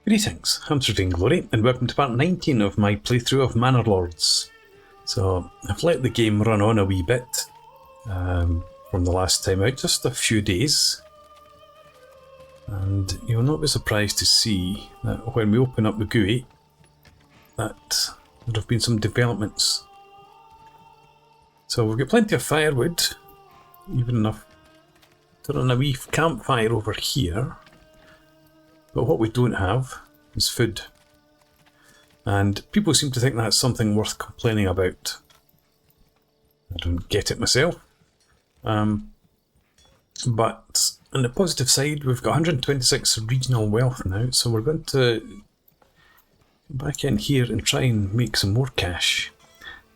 Greetings, I'm Sir Glory, and welcome to part 19 of my playthrough of Manor Lords. So, I've let the game run on a wee bit from the last time out, just a few days. And you'll not be surprised to see that when we open up the GUI, that there have been some developments. So we've got plenty of firewood, even enough to run a wee campfire over here. But what we don't have is food. And people seem to think that's something worth complaining about. I don't get it myself. But on the positive side, we've got 126 regional wealth now, so we're going to go back in here and try and make some more cash.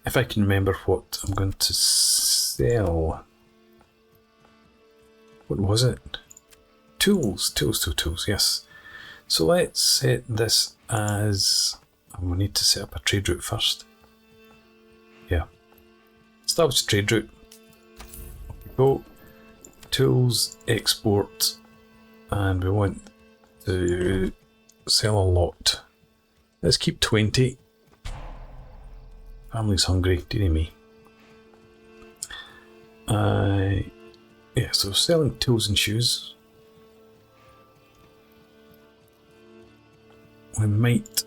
If I can remember what I'm going to sell. What was it? Tools, yes. So let's set this as... we need to set up a trade route first. Yeah. Establish a trade route. Up we go. Tools, export. And we want to sell a lot. Let's keep 20. Family's hungry, dearie me. Yeah, so selling tools and shoes. We might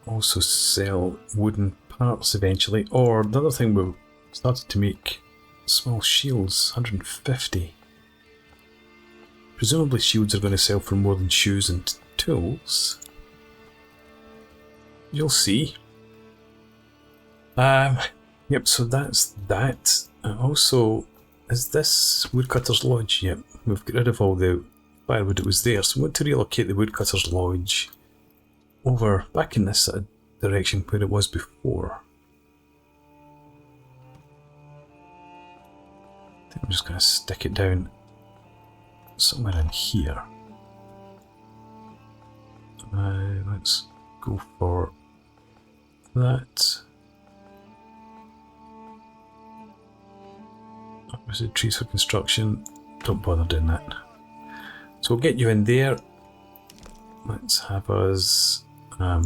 also sell wooden parts eventually, or the other thing we started to make small shields, 150. Presumably shields are going to sell for more than shoes and tools. You'll see. Yep, so that's that. Also, is this Woodcutter's Lodge? Yep, we've got rid of all the firewood that was there, so we want to relocate the Woodcutter's Lodge over back in this direction where it was before. I think I'm just going to stick it down somewhere in here. Let's go for that. Obviously trees for construction, don't bother doing that. So we'll get you in there. Let's have us a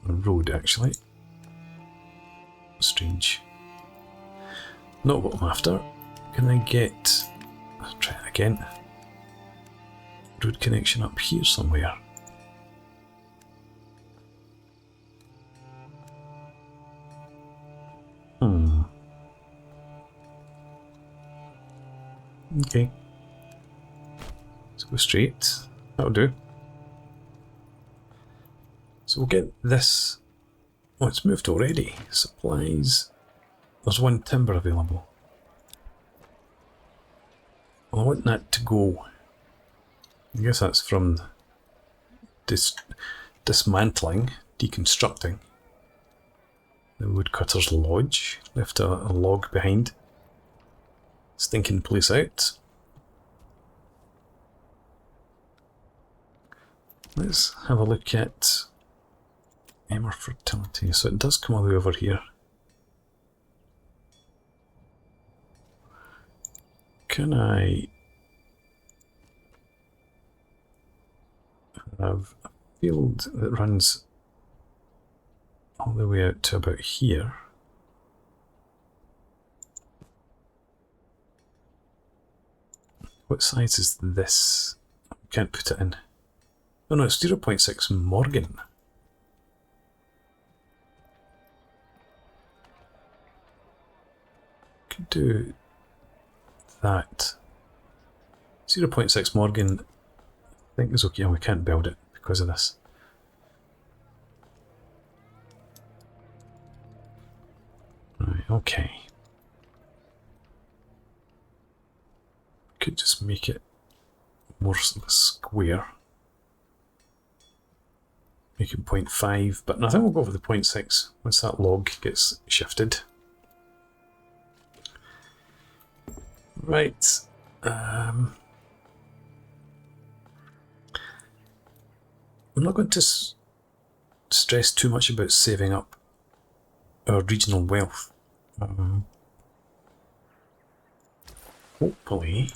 road actually. Strange. Not what I'm after. Can I get... I'll try it again. Road connection up here somewhere. Okay. Let's go straight. That'll do. So we'll get this. Oh, it's moved already. Supplies. There's one timber available. Well, I want that to go. I guess that's from dismantling, deconstructing the Woodcutter's Lodge. Left a log behind. Stinking place out. Let's have a look at Emmer fertility. So it does come all the way over here. Can I have a field that runs all the way out to about here? What size is this? Can't put it in. Oh no, it's 0.6 Morgan. Could do that. 0.6 Morgan, I think is okay. Oh, we can't build it because of this. Right, okay. Could just make it more square. Make it 0.5, but I think we'll go for the 0.6 once that log gets shifted. Right. I'm not going to stress too much about saving up our regional wealth. Hopefully,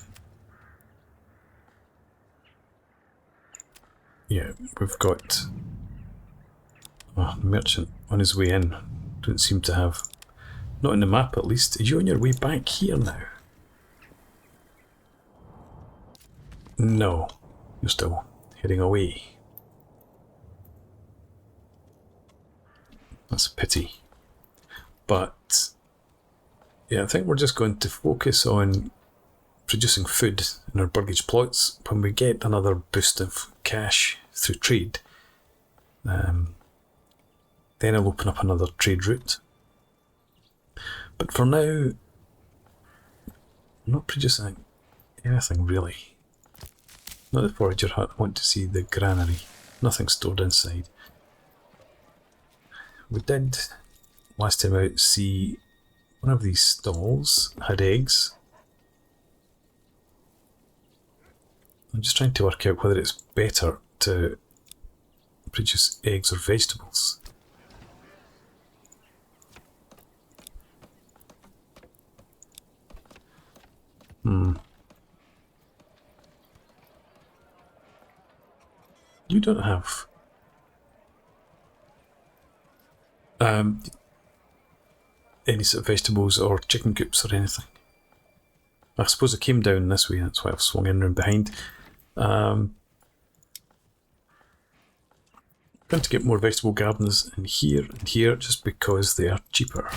yeah, we've got Oh, merchant on his way in. Don't seem to have. Not in the map at least. Are you on your way back here now? No. You're still heading away. That's a pity. But yeah, I think we're just going to focus on producing food in our burgage plots. When we get another boost of cash through trade, then I'll open up another trade route. But for now, I'm not producing anything really. Not the forager hut. I want to see the granary. Nothing stored inside. We did last time out see one of these stalls had eggs. I'm just trying to work out whether it's better to produce eggs or vegetables. You don't have any sort of vegetables or chicken coops or anything. I suppose it came down this way, that's why I've swung in around behind. Going to get more vegetable gardens in here and here just because they are cheaper.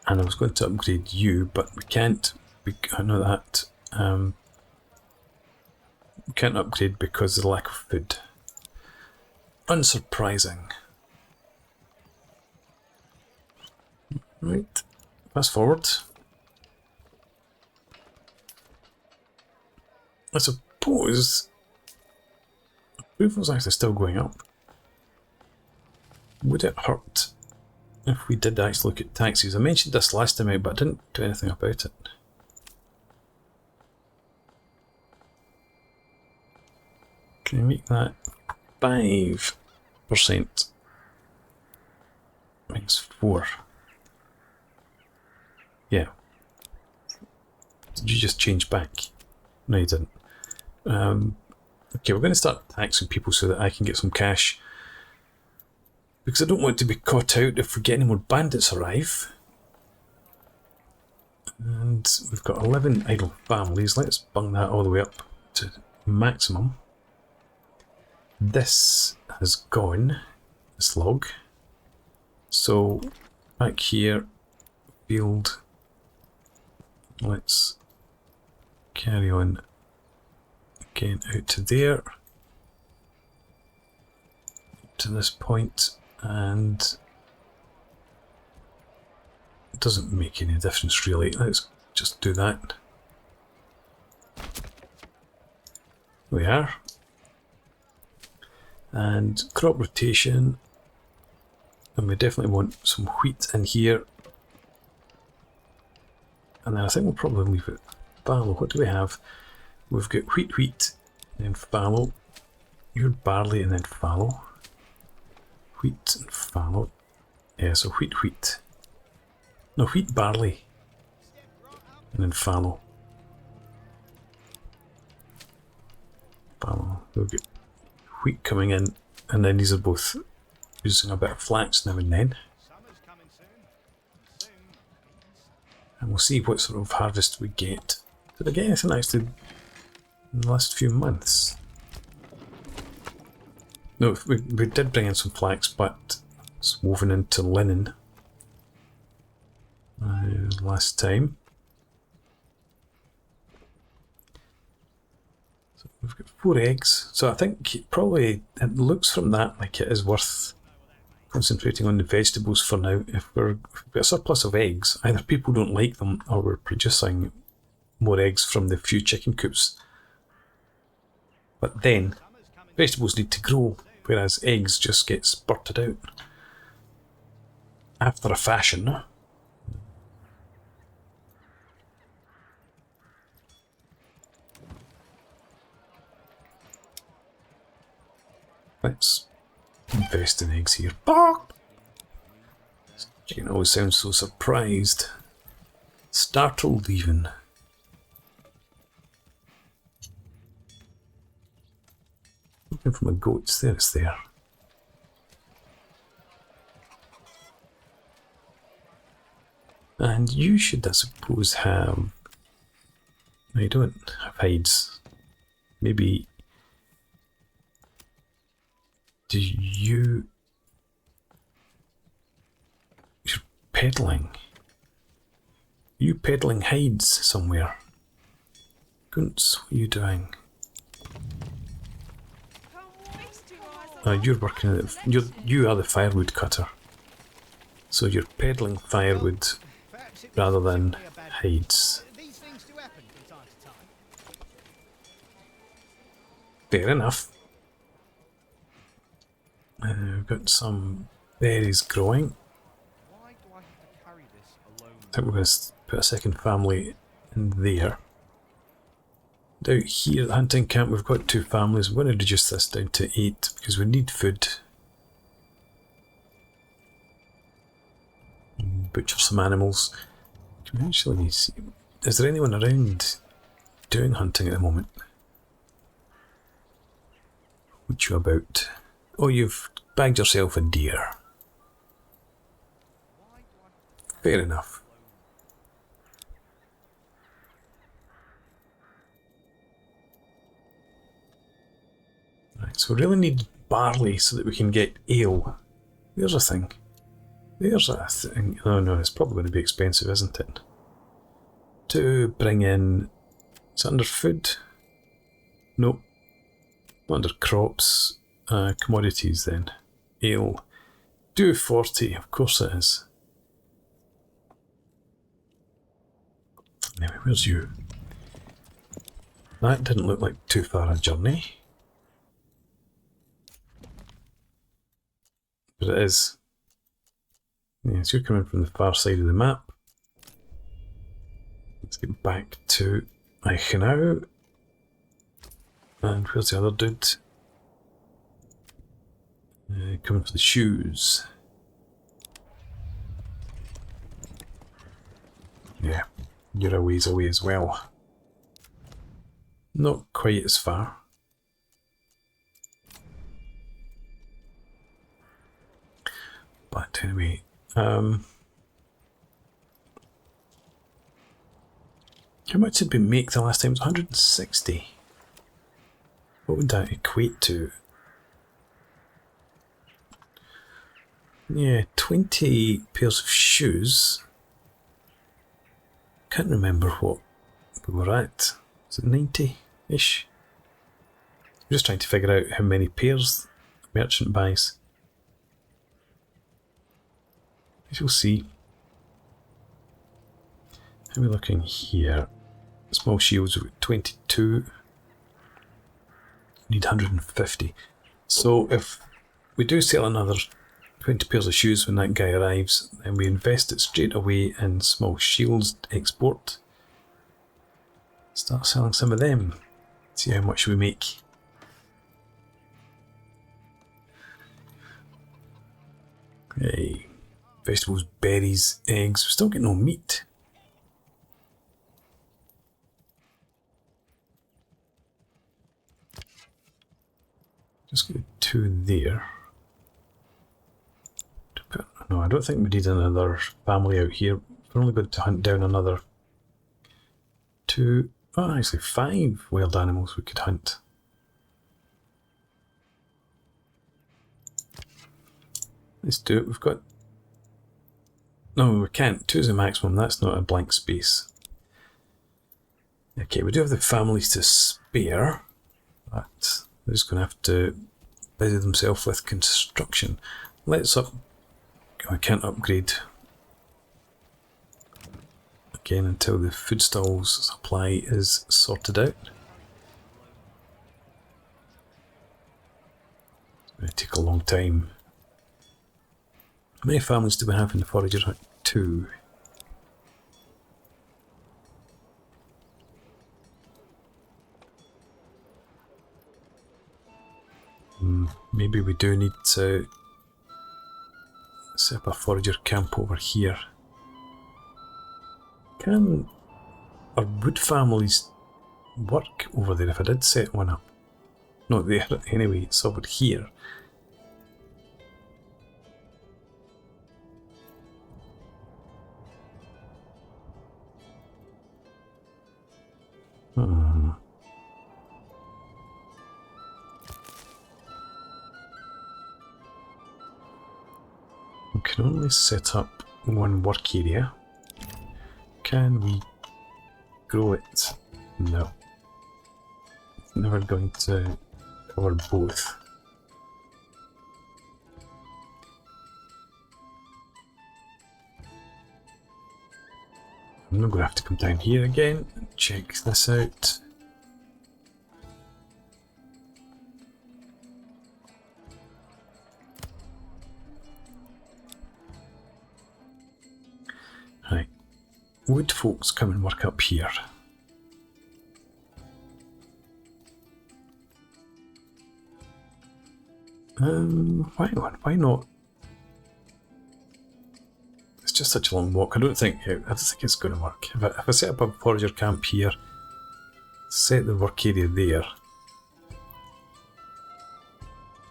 And I was going to upgrade you, but we can't. I know that. We can't upgrade because of the lack of food. Unsurprising. Right, fast forward. I suppose approval's actually still going up. Would it hurt if we did actually look at taxis? I mentioned this last time out, but I didn't do anything about it. Can I make that 5%? Minus 4. Yeah. Did you just change back? No, you didn't. Okay, we're going to start taxing people so that I can get some cash. Because I don't want to be caught out if we get any more bandits arrive. And we've got 11 idle families. Let's bung that all the way up to maximum. This has gone, this log. So back here, field. Let's carry on again out to there. To this point, and it doesn't make any difference really. Let's just do that. There we are. And crop rotation, and we definitely want some wheat in here. And then I think we'll probably leave it fallow. What do we have? We've got wheat, and then fallow. Your barley and then fallow. Wheat and fallow. Yeah, so wheat. No, wheat, barley, and then fallow. Fallow. We'll get wheat coming in, and then these are both using a bit of flax now and then. And we'll see what sort of harvest we get. Did I get anything actually in the last few months? No, we did bring in some flax, but it's woven into linen last time. So we've got 4 eggs. So I think probably it looks from that like it is worth concentrating on the vegetables for now. If we've got a surplus of eggs, either people don't like them or we're producing more eggs from the few chicken coops. But then vegetables need to grow, whereas eggs just get spurted out after a fashion. Let's invest in eggs here. Chicken always sounds so surprised. Startled even. looking for my goats. There, it's there. And you should, I suppose, have... No, you don't have hides. Maybe... Do you... You're peddling. Are you peddling hides somewhere? Gunts, what are you doing? You're working at it. You are the firewood cutter. So you're peddling firewood rather than hides. Fair enough. We've got some berries growing. I think we're going to put a second family in there. Out here at the hunting camp we've got 2 families. I'm going to reduce this down to 8 because we need food. Butcher some animals. Can we actually see... Is there anyone around doing hunting at the moment? What you about? Oh, you've bagged yourself a deer. Fair enough. Right, so we really need barley so that we can get ale. There's a thing. There's a thing. Oh no, it's probably going to be expensive, isn't it? To bring in... Is it under food? Nope. Under crops. Commodities then. Ale. 240, of course it is. Anyway, where's you? That didn't look like too far a journey. But it is. Yes, you're coming from the far side of the map. Let's get back to Eichenau. And where's the other dude? Coming for the shoes. Yeah, you're a ways away as well. Not quite as far. But anyway, how much did we make the last time? It was 160. What would that equate to? Yeah, 20 pairs of shoes. Can't remember what we were at. Is it 90-ish? I'm just trying to figure out how many pairs the merchant buys. As you'll see. How are we looking here? Small shields are 22. Need 150. So if we do sell another 20 pairs of shoes when that guy arrives, then we invest it straight away in small shields export. Start selling some of them. See how much we make. Okay. Vegetables, berries, eggs. We still get no meat. Just get 2 there. No, I don't think we need another family out here. We're only going to hunt down another 2, oh actually 5 wild animals we could hunt. Let's do it. We've got... No, we can't. 2 is the maximum. That's not a blank space. Okay, we do have the families to spare, but they're just going to have to busy themselves with construction. Let's up... I can't upgrade again until the food stalls supply is sorted out. It's going to take a long time. How many families do we have in the forager hut? 2. Maybe we do need to set up a forager camp over here. Can our wood families work over there if I did set one up? Not there anyway, it's over here. We can only set up one work area. Can we grow it? No. It's never going to cover both. I'm not going to have to come down here again and check this out. Right, wood folks come and work up here. Why not? It's just such a long walk. I don't think it's going to work. If I set up a forager camp here, set the work area there,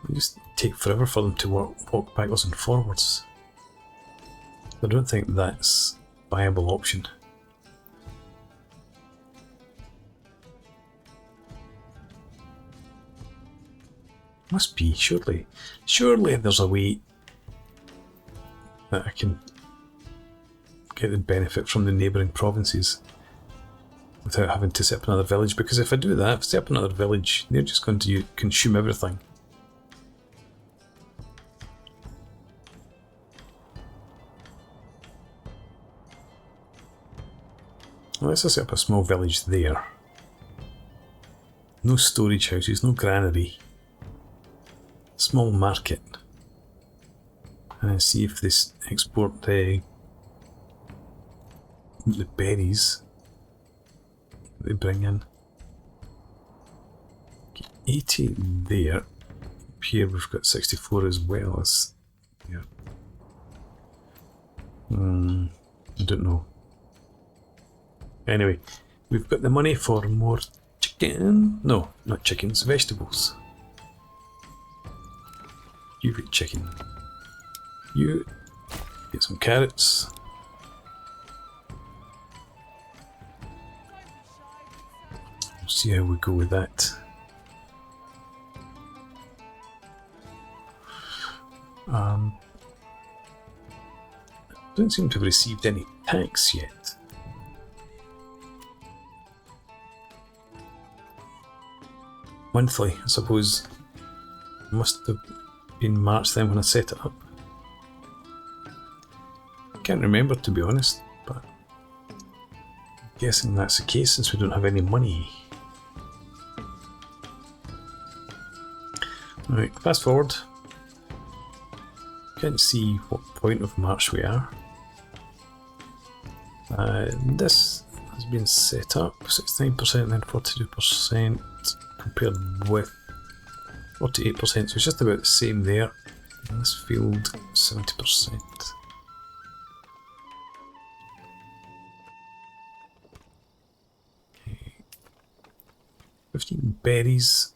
it'll just take forever for them to walk backwards and forwards. I don't think that's a viable option. Must be, surely. Surely there's a way that I can get the benefit from the neighbouring provinces without having to set up another village, because if I do that, if I set up another village, they're just going to consume everything. Let's just set up a small village there. No storage houses, no granary. Small market. And see if this export the berries they bring in. Okay, 80 there. Up here we've got 64 as well as here. I don't know. Anyway, we've got the money for more chicken. No, not chickens, vegetables. You get chicken. You get some carrots. We'll see how we go with that. Don't seem to have received any tax yet. Monthly, I suppose. Must have been March then when I set it up. Can't remember, to be honest, but I'm guessing that's the case since we don't have any money. Right, fast forward. Can't see what point of March we are. This has been set up 69% and then 42% compared with 48%, so it's just about the same there. In this field, 70%. Okay. 15 berries,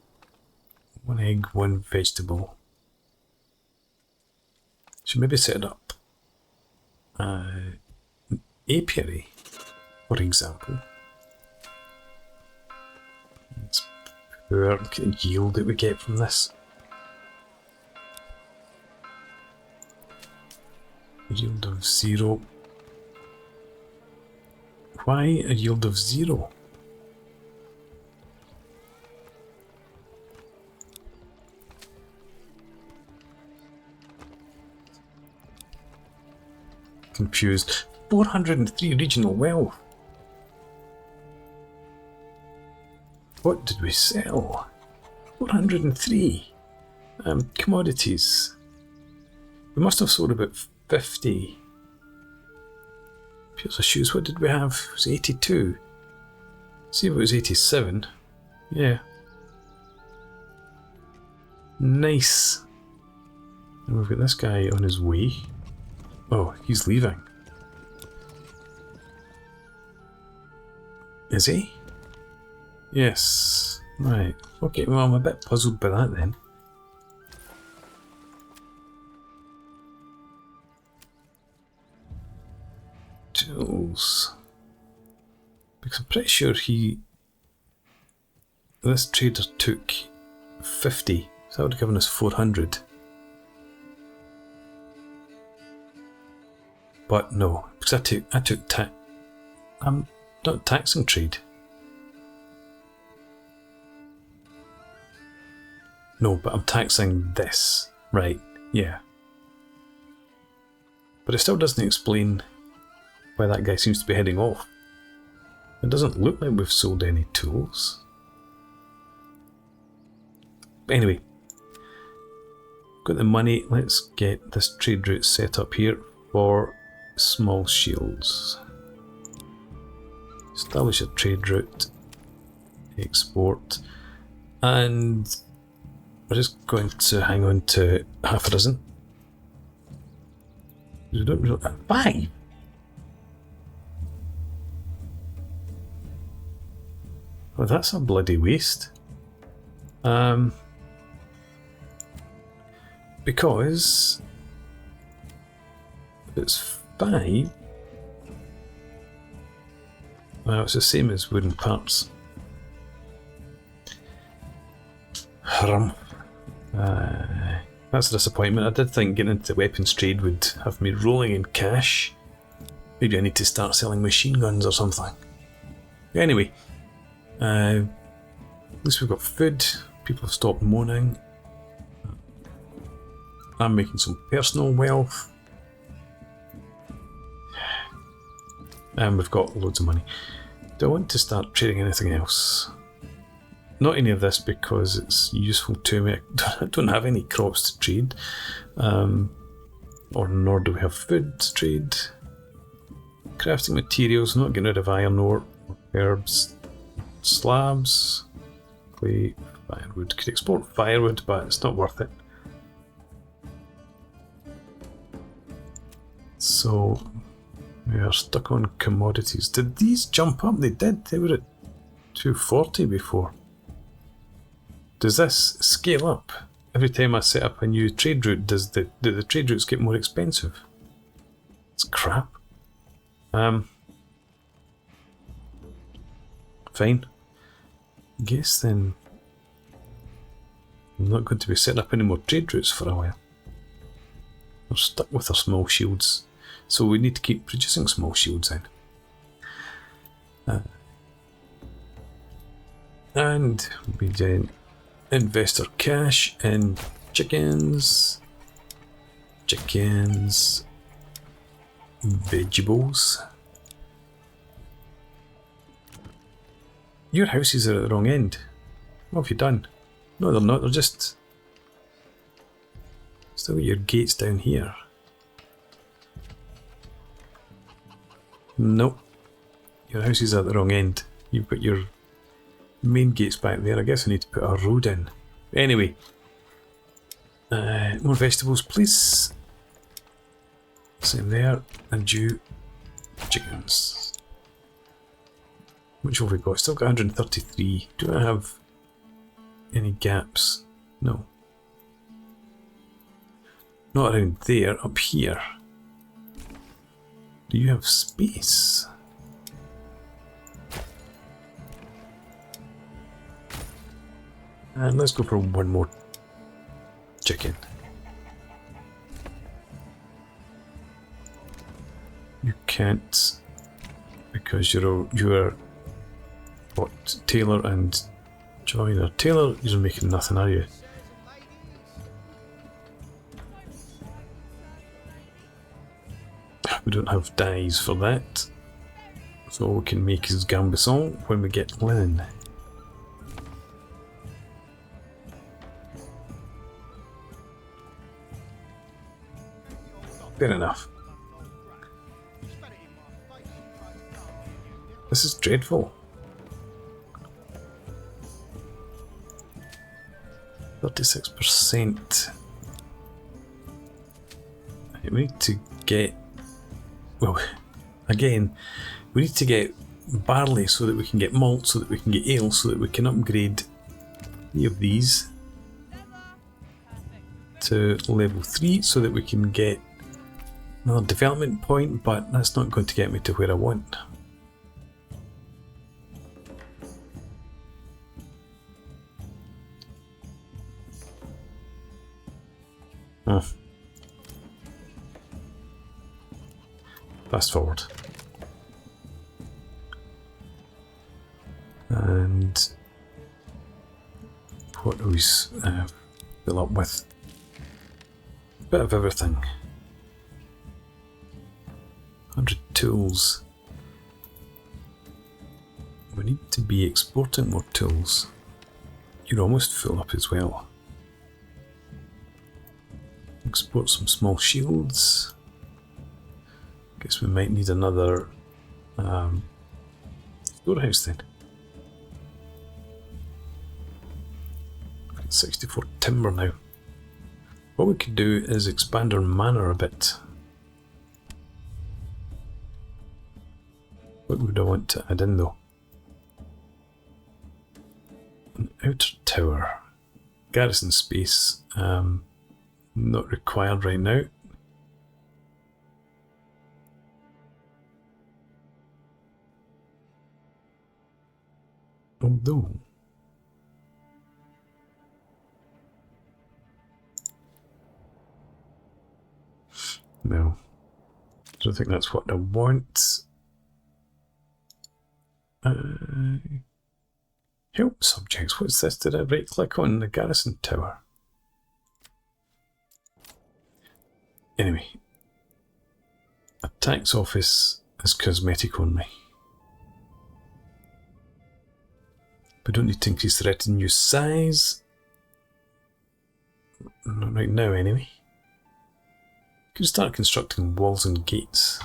1 egg, 1 vegetable. Should maybe set it up. An apiary, for example. Let's look at the yield that we get from this. Yield of 0. Why a yield of 0? Confused. 403 regional wealth. What did we sell? 403. Commodities. We must have sold about 50. Pairs of shoes, what did we have? It was 82. See if it was 87. Yeah. Nice. And we've got this guy on his way. Oh, he's leaving. Is he? Yes. Right, okay, well I'm a bit puzzled by that then. Tools. Because I'm pretty sure this trader took 50, so that would have given us 400. But no, because I'm not taxing trade. No, but I'm taxing this. Right, yeah. But it still doesn't explain why that guy seems to be heading off. It doesn't look like we've sold any tools. But anyway, got the money, let's get this trade route set up here for small shields. Establish a trade route, export, and we're just going to hang on to half a dozen. We don't really, 5! Oh, that's a bloody waste. Because if it's 5, well, it's the same as wooden parts. That's a disappointment. I did think getting into the weapons trade would have me rolling in cash. Maybe I need to start selling machine guns or something. Anyway, at least we've got food. People have stopped moaning. I'm making some personal wealth. And we've got loads of money. Do I want to start trading anything else? Not any of this because it's useful to me. I don't have any crops to trade. Or nor do we have food to trade. Crafting materials, not getting rid of iron ore, herbs, slabs, clay, firewood. Could export firewood, but it's not worth it. So we are stuck on commodities. Did these jump up? They did. They were at 240 before. Does this scale up? Every time I set up a new trade route, do the trade routes get more expensive? It's crap. Fine. Guess then I'm not going to be setting up any more trade routes for a while. We're stuck with our small shields, so we need to keep producing small shields then. And we then invest our cash in chickens, vegetables. Your houses are at the wrong end. What have you done? No, they're not. They're just still got your gates down here. Nope. Your house is at the wrong end. You've got your main gates back there. I guess I need to put a road in. Anyway. More vegetables, please. Same there. And you. Chickens. Which have we got? Still got 133. Do I have any gaps? No. Not around there, up here. Do you have space? And let's go for one more chicken. You can't, because you're what, Taylor and Joiner. Taylor, you're making nothing, are you? We don't have dyes for that, so all we can make is gambesson when we get linen. Fair enough. This is dreadful. 36%. We need to get, well, again, we need to get barley so that we can get malt, so that we can get ale, so that we can upgrade 3 of these to level 3 so that we can get another development point, but that's not going to get me to where I want. Fast forward. And what do we fill up with? A bit of everything. 100 tools. We need to be exporting more tools. You're almost full up as well. Export some small shields. Guess we might need another storehouse then. 64 timber now. What we could do is expand our manor a bit. What would I want to add in though? An outer tower. Garrison space. Not required right now. Although no, I don't think that's what I want. Help subjects. What's this? Did I right click on the garrison tower? Anyway, a tax office is cosmetic only. We don't need to increase the retinue size. Not right now, anyway. Could start constructing walls and gates.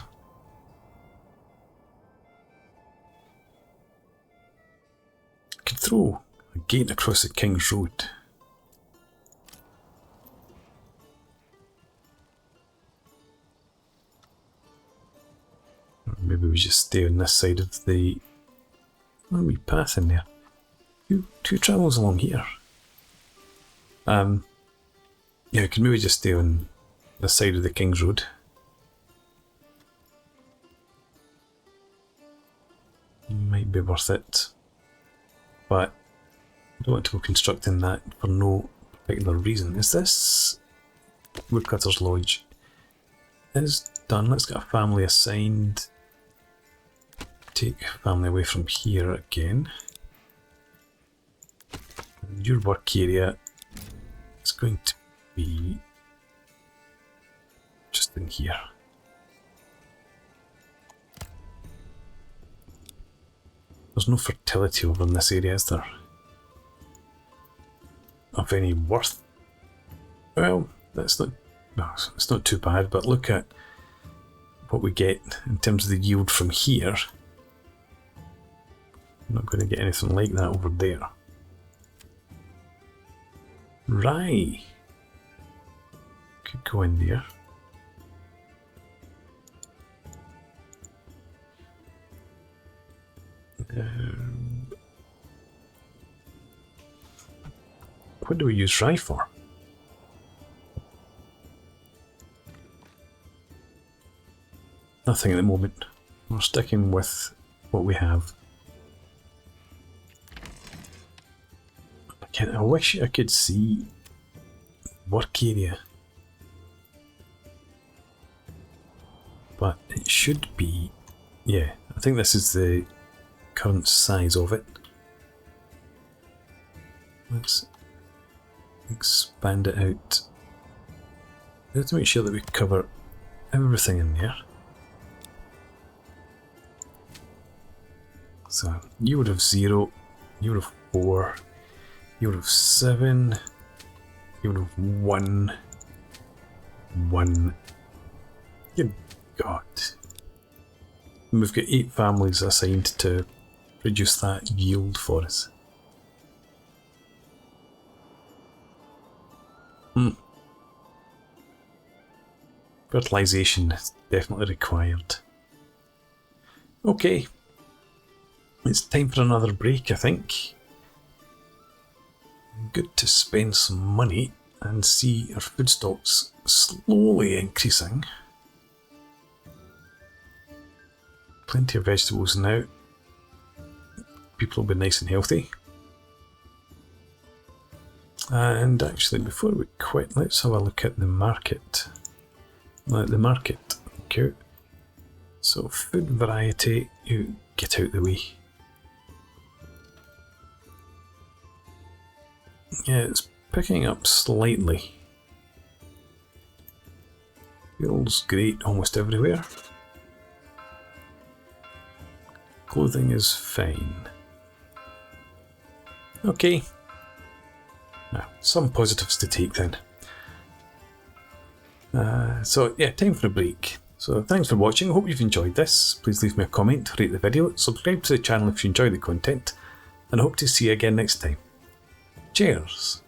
Could throw a gate across the King's Road. Or maybe we just stay on this side of the wee path in there. Who travels along here? Yeah, we can maybe just stay on the side of the King's Road. Might be worth it. But I don't want to go constructing that for no particular reason. Is this Woodcutter's Lodge? Is done. Let's get a family assigned. Take family away from here again. And your work area is going to be just in here. There's no fertility over in this area, is there? Of any worth? Well, that's not. No, it's not too bad. But look at what we get in terms of the yield from here. I'm not going to get anything like that over there. Right. Could go in there. What do we use rye for? Nothing at the moment. We're sticking with what we have. I wish I could see work area, but it should be, yeah, I think this is the current size of it. Let's expand it out. We have to make sure that we cover everything in there. So you would have 0, you would have 4, you would have 7, you would have 1, 1. Good God. And we've got 8 families assigned to produce that yield for us. Fertilization is definitely required. Okay. It's time for another break, I think. good to spend some money and see our food stocks slowly increasing. Plenty of vegetables now. People will be nice and healthy. And actually, before we quit, let's have a look at the market. The market, okay. So food variety, you get out the way. Yeah, it's picking up slightly. Feels great almost everywhere. Clothing is fine. Okay. Now, some positives to take then. So yeah, time for a break. So thanks for watching, hope you've enjoyed this. Please leave me a comment, rate the video, subscribe to the channel if you enjoy the content, and I hope to see you again next time. Cheers!